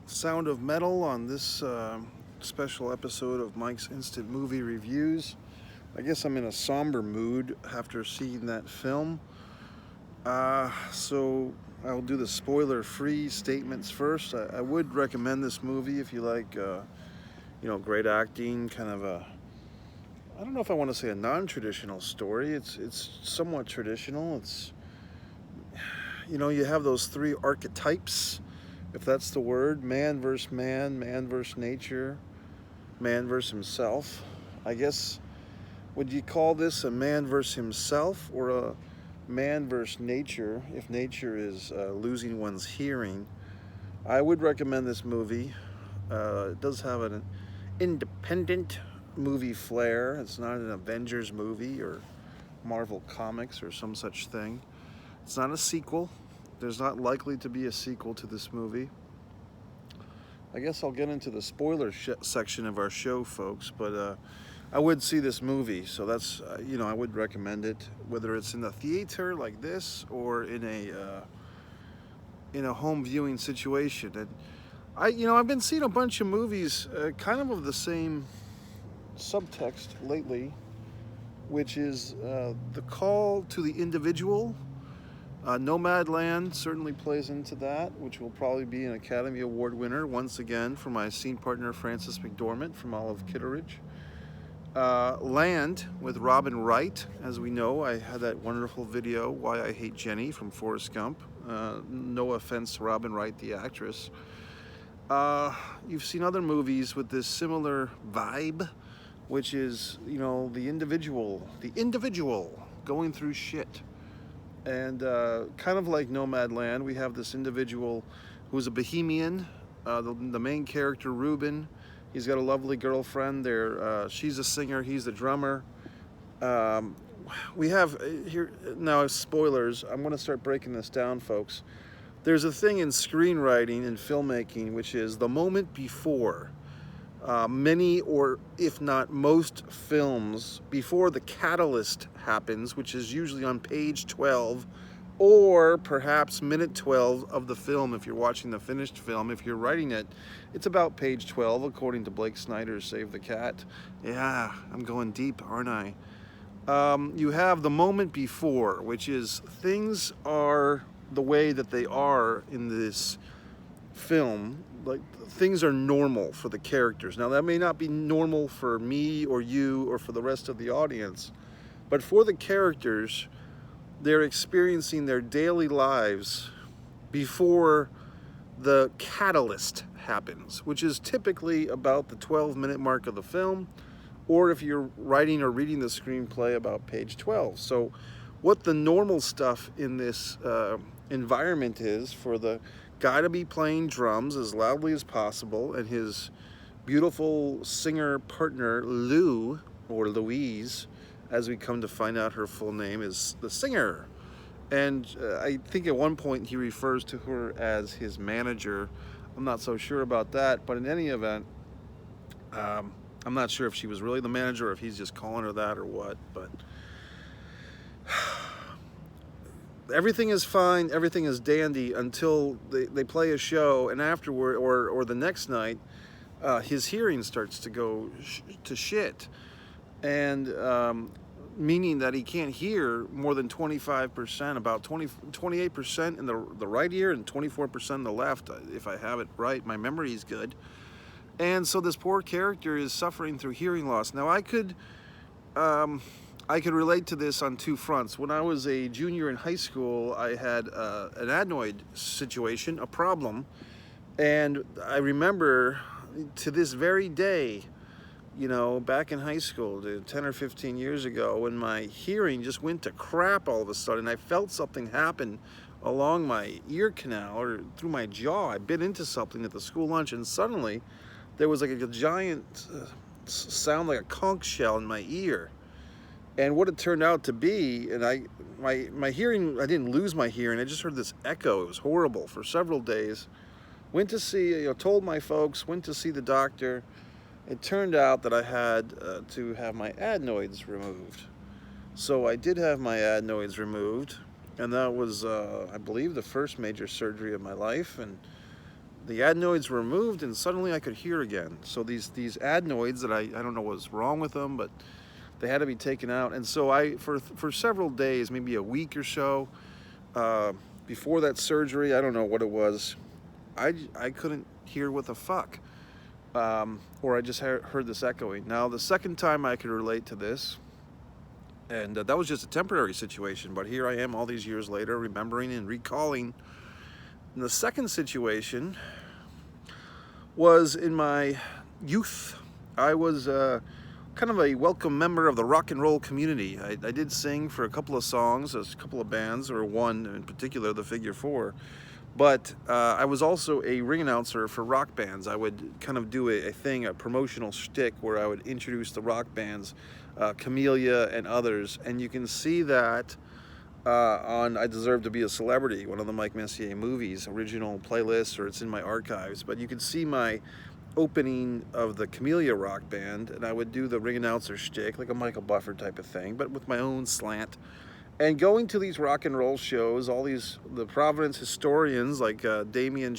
Sound of Metal on this special episode of Mike's Instant Movie Reviews. I guess I'm in a somber mood after seeing that film. So I'll do the spoiler-free statements first. I would recommend this movie if you like, great acting, kind of I don't know if I want to say a non-traditional story. It's somewhat traditional. You have those three archetypes, if that's the word: man versus man versus nature, man versus himself. I guess, would you call this a man versus himself or a man versus nature, if nature is losing one's hearing? I would recommend this movie. It does have an independent movie flair. It's not an Avengers movie or Marvel Comics or some such thing. It's not a sequel. There's not likely to be a sequel to this movie. I guess I'll get into the spoiler section of our show, folks, but I would see this movie, so that's, I would recommend it, whether it's in the theater like this or in a home viewing situation. And I've been seeing a bunch of movies kind of the same subtext lately, which is the call to the individual. Nomadland certainly plays into that, which will probably be an Academy Award winner once again for my scene partner Frances McDormand from Olive Kitteridge. Land with Robin Wright, as we know. I had that wonderful video, Why I Hate Jenny, from Forrest Gump. No offense to Robin Wright, the actress. You've seen other movies with this similar vibe, which is, the individual going through shit. And kind of like Nomadland, we have this individual who's a bohemian, the main character, Ruben. He's got a lovely girlfriend there. She's a singer, he's the drummer. We have here now, spoilers. I'm going to start breaking this down, folks. There's a thing in screenwriting and filmmaking, which is the moment before. Many, or if not most, films, before the catalyst happens, which is usually on page 12 or perhaps minute 12 of the film. If you're watching the finished film, if you're writing it, it's about page 12 according to Blake Snyder's Save the Cat. Yeah, I'm going deep, aren't I? You have the moment before, which is things are the way that they are in this film. Like, things are normal for the characters. Now, that may not be normal for me or you or for the rest of the audience, but for the characters, they're experiencing their daily lives before the catalyst happens, which is typically about the 12-minute mark of the film, or if you're writing or reading the screenplay, about page 12. So what the normal stuff in this environment is for the guy to be playing drums as loudly as possible, and his beautiful singer partner, Lou, or Louise, as we come to find out her full name, is the singer. And I think at one point he refers to her as his manager. I'm not so sure about that, but in any event, I'm not sure if she was really the manager or if he's just calling her that or what, but everything is fine, everything is dandy until they play a show, and afterward, or the next night, his hearing starts to go to shit, and meaning that he can't hear more than 25%, about 28% in the right ear and 24% in the left, if I have it right. My memory is good. And so this poor character is suffering through hearing loss. Now, I could relate to this on two fronts. When I was a junior in high school, I had an adenoid situation, a problem, and I remember to this very day, back in high school, 10 or 15 years ago, when my hearing just went to crap all of a sudden. I felt something happen along my ear canal or through my jaw. I bit into something at the school lunch, and suddenly there was like a giant sound, like a conch shell in my ear. And what it turned out to be, and my hearing, I didn't lose my hearing, I just heard this echo. It was horrible for several days. Went to see, told my folks, went to see the doctor. It turned out that I had to have my adenoids removed. So I did have my adenoids removed, and that was, I believe, the first major surgery of my life. And the adenoids were removed, and suddenly I could hear again. So these adenoids that I don't know what's wrong with them, but they had to be taken out. And so for several days, maybe a week or so, before that surgery, I don't know what it was, I couldn't hear what the fuck. Or I just heard this echoing. Now, the second time I could relate to this, and that was just a temporary situation, but here I am all these years later, remembering and recalling. And the second situation was in my youth. I was kind of a welcome member of the rock and roll community. I did sing for a couple of songs, a couple of bands, or one in particular, the Figure Four. But I was also a ring announcer for rock bands. I would kind of do a promotional shtick where I would introduce the rock bands, Camellia and others. And you can see that on I Deserve to Be a Celebrity, one of the Mike Messier movies, original playlists, or it's in my archives. But you can see my opening of the Camellia rock band, and I would do the ring announcer shtick, like a Michael Buffer type of thing, but with my own slant. And going to these rock and roll shows, the Providence historians like Damien,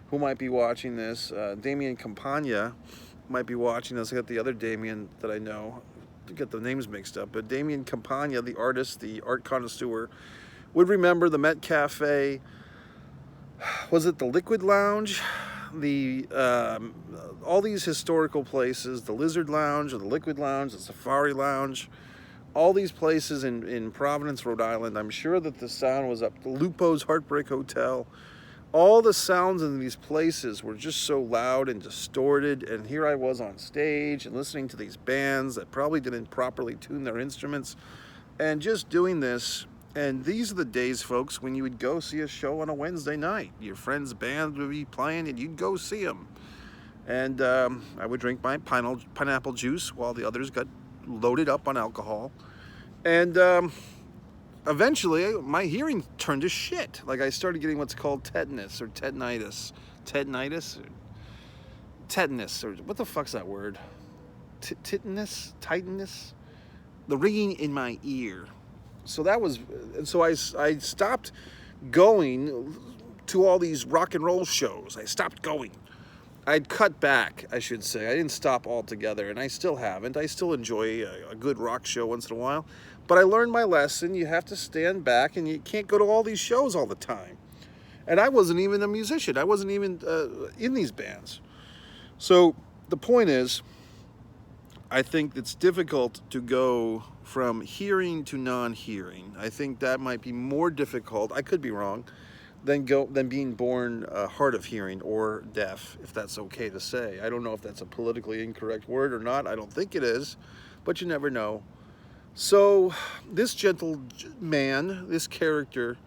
who might be watching this, Damien Campagna might be watching this. I got the other Damien that I know, to get the names mixed up, but Damien Campagna, the artist, the art connoisseur, would remember the Met Cafe. Was it the Liquid Lounge? All these historical places, the Lizard Lounge or the Liquid Lounge, the Safari Lounge, all these places in Providence, Rhode Island. I'm sure that the sound was up. The Lupo's Heartbreak Hotel. All the sounds in these places were just so loud and distorted, and here I was on stage and listening to these bands that probably didn't properly tune their instruments, and just doing this. And these are the days, folks, when you would go see a show on a Wednesday night. Your friend's band would be playing, and you'd go see them. And I would drink my pineapple juice while the others got loaded up on alcohol. And eventually, my hearing turned to shit. Like, I started getting what's called tetanus or tetanitis. Tetanitis? Tetanus, or what the fuck's that word? Titanus? Titanus? The ringing in my ear. So I stopped going to all these rock and roll shows. I stopped going. I'd cut back, I should say. I didn't stop altogether, and I still haven't. I still enjoy a good rock show once in a while. But I learned my lesson. You have to stand back, and you can't go to all these shows all the time. And I wasn't even a musician. I wasn't even in these bands. So the point is, I think it's difficult to go from hearing to non-hearing. I think that might be more difficult, I could be wrong, than being born hard of hearing or deaf, if that's okay to say. I don't know if that's a politically incorrect word or not. I don't think it is, but you never know. So this gentle man, this character,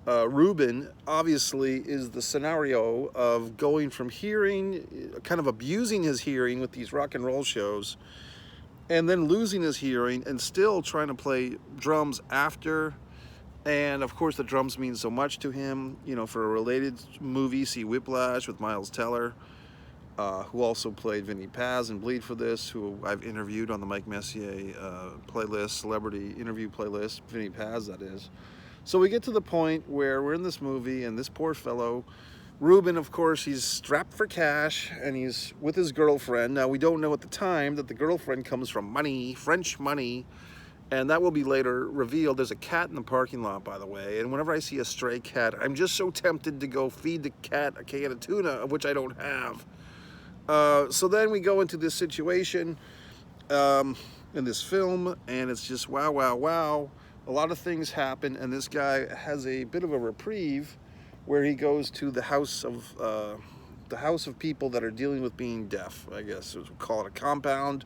Ruben, obviously is the scenario of going from hearing, kind of abusing his hearing with these rock and roll shows, and then losing his hearing and still trying to play drums after. And of course the drums mean so much to him. You know, for a related movie, see Whiplash with Miles Teller, who also played Vinny Paz in Bleed for This, who I've interviewed on the Mike Messier playlist, celebrity interview playlist, Vinny Paz, that is. So we get to the point where we're in this movie, and this poor fellow, Ruben, of course, he's strapped for cash, and he's with his girlfriend. Now, we don't know at the time that the girlfriend comes from money, French money, and that will be later revealed. There's a cat in the parking lot, by the way, and whenever I see a stray cat, I'm just so tempted to go feed the cat a can of tuna, of which I don't have. So then we go into this situation in this film, and it's just wow, wow, wow. A lot of things happen, and this guy has a bit of a reprieve where he goes to the house of people that are dealing with being deaf. I guess we'll call it a compound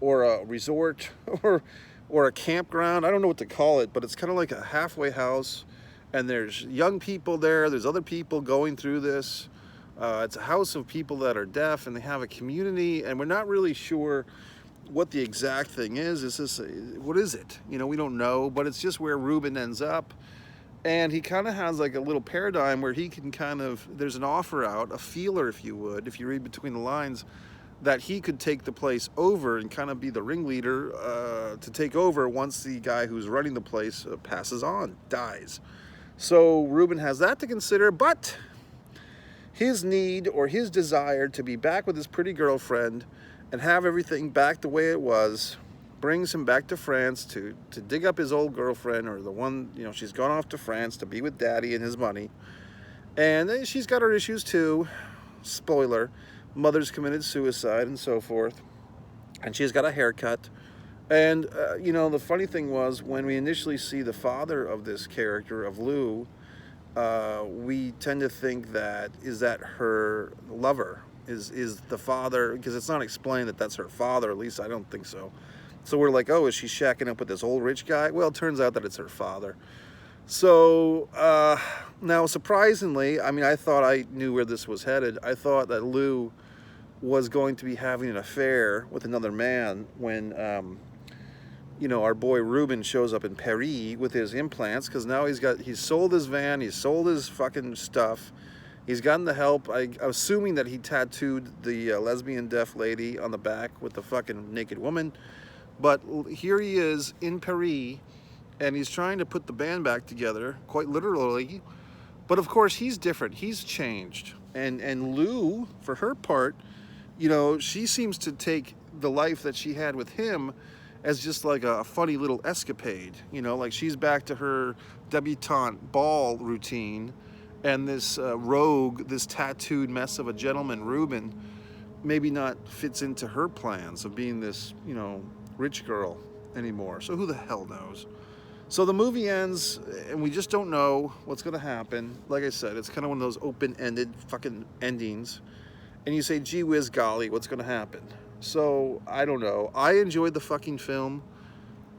or a resort or a campground. I don't know what to call it, but it's kind of like a halfway house, and there's young people there. There's other people going through this. It's a house of people that are deaf, and they have a community, and we're not really sure what the exact thing is. What is it? You know, we don't know, but it's just where Ruben ends up. And he kind of has like a little paradigm where he can there's an offer out, a feeler, if you would, if you read between the lines, that he could take the place over and kind of be the ringleader to take over once the guy who's running the place passes on, dies. So Ruben has that to consider, but his need or his desire to be back with his pretty girlfriend and have everything back the way it was brings him back to France to dig up his old girlfriend, or the one, you know, she's gone off to France to be with daddy and his money. And she's got her issues too. Spoiler, mother's committed suicide and so forth. And she's got a haircut. And, you know, the funny thing was, when we initially see the father of this character, of Lou, we tend to think that, is that her lover? Is the father, because it's not explained that that's her father, at least I don't think so. So we're like, oh, is she shacking up with this old rich guy? Well, it turns out that it's her father. So, now surprisingly, I mean, I thought I knew where this was headed. I thought that Lou was going to be having an affair with another man when, you know, our boy Ruben shows up in Paris with his implants, because now he's sold his van, he's sold his fucking stuff, he's gotten the help. I'm assuming that he tattooed the lesbian deaf lady on the back with the fucking naked woman. But here he is in Paris, and he's trying to put the band back together, quite literally. But of course, he's different. He's changed. And Lou, for her part, you know, she seems to take the life that she had with him as just like a funny little escapade. You know, like she's back to her debutante ball routine, and this rogue, this tattooed mess of a gentleman, Ruben, maybe not fits into her plans of being this, you know, rich girl anymore. So who the hell knows? So the movie ends, and we just don't know what's going to happen. Like I said, it's kind of one of those open-ended fucking endings. And you say, gee whiz golly, what's going to happen? So, I don't know. I enjoyed the fucking film.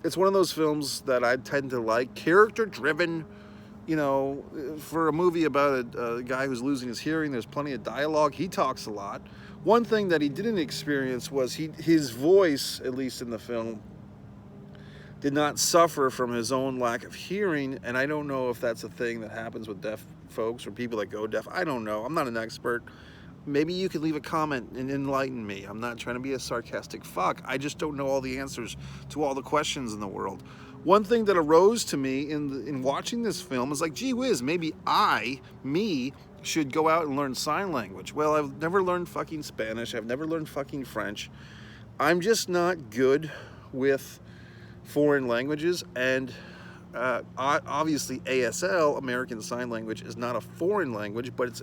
It's one of those films that I tend to like. Character-driven, you know, for a movie about a guy who's losing his hearing, there's plenty of dialogue. He talks a lot. One thing that he didn't experience was his voice, at least in the film, did not suffer from his own lack of hearing, and I don't know if that's a thing that happens with deaf folks or people that go deaf. I don't know. I'm not an expert. Maybe you could leave a comment and enlighten me. I'm not trying to be a sarcastic fuck. I just don't know all the answers to all the questions in the world. One thing that arose to me in watching this film is like, gee whiz, maybe me, should go out and learn sign language. Well, I've never learned fucking Spanish. I've never learned fucking French. I'm just not good with foreign languages, and obviously ASL, American Sign Language, is not a foreign language, but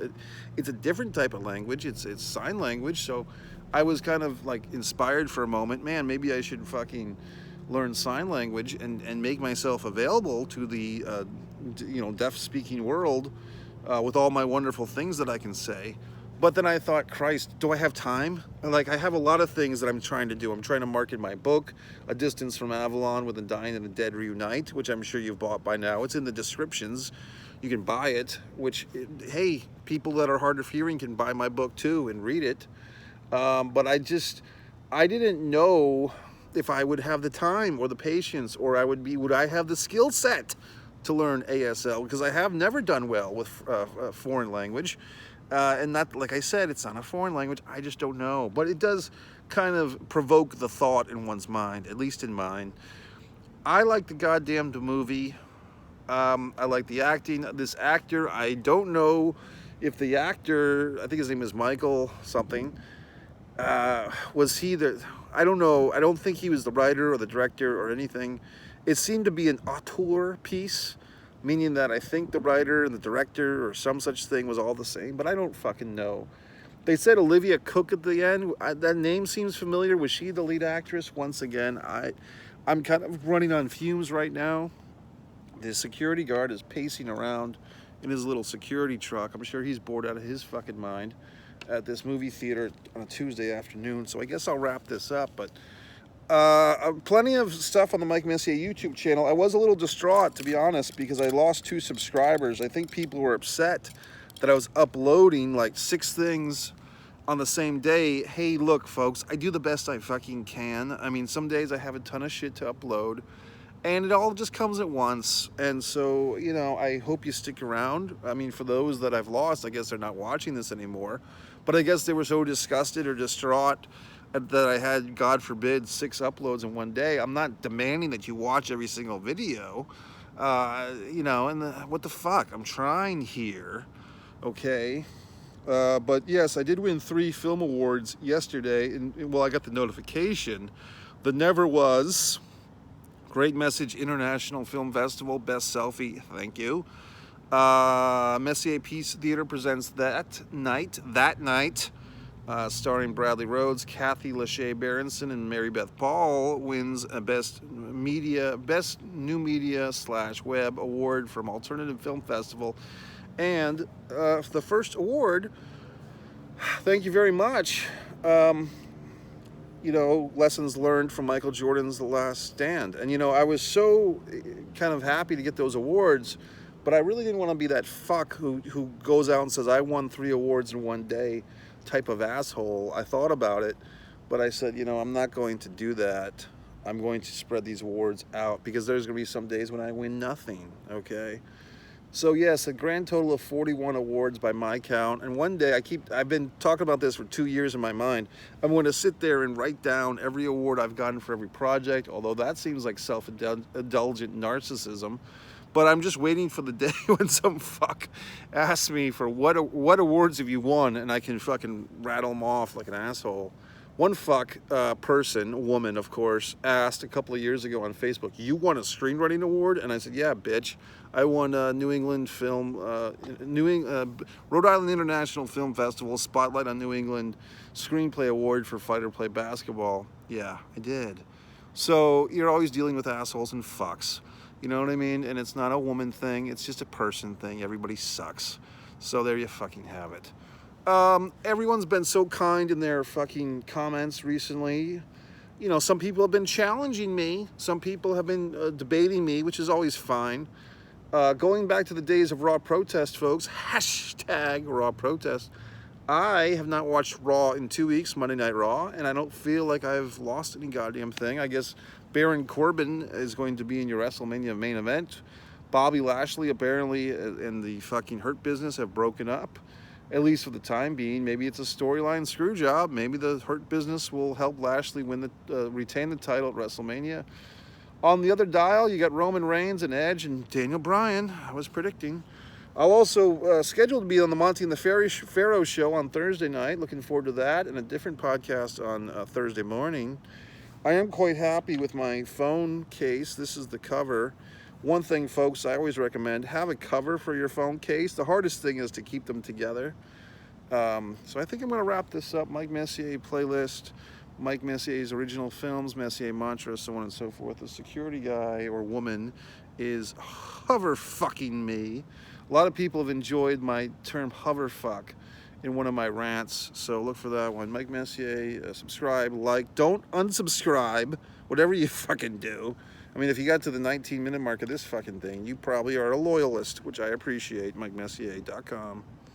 it's a different type of language. It's sign language. So I was kind of like inspired for a moment. Man, maybe I should fucking learn sign language and make myself available to the you know, deaf speaking world with all my wonderful things that I can say. But then I thought, Christ, do I have time? Like, I have a lot of things that I'm trying to do. I'm trying to market my book, A Distance from Avalon, When the Dying and the Dead Reunite, which I'm sure you've bought by now. It's in the descriptions. You can buy it, which, hey, people that are hard of hearing can buy my book too and read it. But I didn't know if I would have the time or the patience, or would I have the skill set to learn ASL, because I have never done well with a foreign language. And that, like I said, it's not a foreign language. I just don't know. But it does kind of provoke the thought in one's mind, at least in mine. I like the goddamn movie. I like the acting. This actor, I don't know if the actor, I think his name is Michael something, was he the, I don't know. I don't think he was the writer or the director or anything. It seemed to be an auteur piece, meaning that I think the writer and the director or some such thing was all the same, but I don't fucking know. They said Olivia Cook at the end. That name seems familiar. Was she the lead actress? Once again, I'm kind of running on fumes right now. The security guard is pacing around in his little security truck. I'm sure he's bored out of his fucking mind at this movie theater on a Tuesday afternoon, so I guess I'll wrap this up. But plenty of stuff on the Mike Messier YouTube channel. I was a little distraught, to be honest, because I lost 2 subscribers. I think people were upset that I was uploading like 6 things on the same day. Hey, look, folks, I do the best I fucking can. I mean, some days I have a ton of shit to upload, and it all just comes at once. And so, you know, I hope you stick around. I mean, for those that I've lost, I guess they're not watching this anymore. But I guess they were so disgusted or distraught that I had, God forbid, 6 uploads in one day. I'm not demanding that you watch every single video. You know, and what the fuck? I'm trying here, okay? But yes, I did win 3 film awards yesterday, and well, I got the notification. The Never Was, Great Message International Film Festival, Best Selfie, thank you. Messier Peace Theater presents That Night, starring Bradley Rhodes, Kathy Lachey Berenson, and Mary Beth Paul, wins a Best New Media / Web Award from Alternative Film Festival. And the first award, thank you very much. You know, lessons learned from Michael Jordan's The Last Stand. And, you know, I was so kind of happy to get those awards, but I really didn't want to be that fuck who goes out and says, I won 3 awards in one day type of asshole. I thought about it, but I said, you know, I'm not going to do that. I'm going to spread these awards out because there's going to be some days when I win nothing, okay? So yes, a grand total of 41 awards by my count. And one day, I've been talking about this for 2 years in my mind. I'm going to sit there and write down every award I've gotten for every project, although that seems like self-indulgent narcissism. But I'm just waiting for the day when some fuck asks me for what awards have you won, and I can fucking rattle them off like an asshole. One fuck person, woman of course, asked a couple of years ago on Facebook, you won a screenwriting award? And I said, yeah, bitch. I won Rhode Island International Film Festival Spotlight on New England Screenplay Award for Fight or Play Basketball. Yeah, I did. So you're always dealing with assholes and fucks. You know what I mean? And it's not a woman thing, it's just a person thing. Everybody sucks. So there you fucking have it. Everyone's been so kind in their fucking comments recently. You know, some people have been challenging me. Some people have been debating me, which is always fine. Going back to the days of Raw Protest, folks, hashtag Raw Protest, I have not watched Raw in 2 weeks, Monday Night Raw, and I don't feel like I've lost any goddamn thing. I guess Baron Corbin is going to be in your WrestleMania main event. Bobby Lashley apparently and the fucking Hurt Business have broken up, at least for the time being. Maybe it's a storyline screw job. Maybe the Hurt Business will help Lashley retain the title at WrestleMania. On the other dial, you got Roman Reigns and Edge and Daniel Bryan, I was predicting. I'll also scheduled to be on the Monty and the Pharaoh show on Thursday night. Looking forward to that, and a different podcast on Thursday morning. I am quite happy with my phone case. This is the cover. One thing, folks, I always recommend, have a cover for your phone case. The hardest thing is to keep them together. So I think I'm going to wrap this up. Mike Messier playlist, Mike Messier's original films, Messier mantra, so on and so forth. The security guy or woman is hover fucking me. A lot of people have enjoyed my term hover fuck in one of my rants, so look for that one. Mike Messier, subscribe, like, don't unsubscribe, whatever you fucking do. I mean, if you got to the 19-minute mark of this fucking thing, you probably are a loyalist, which I appreciate. MikeMessier.com.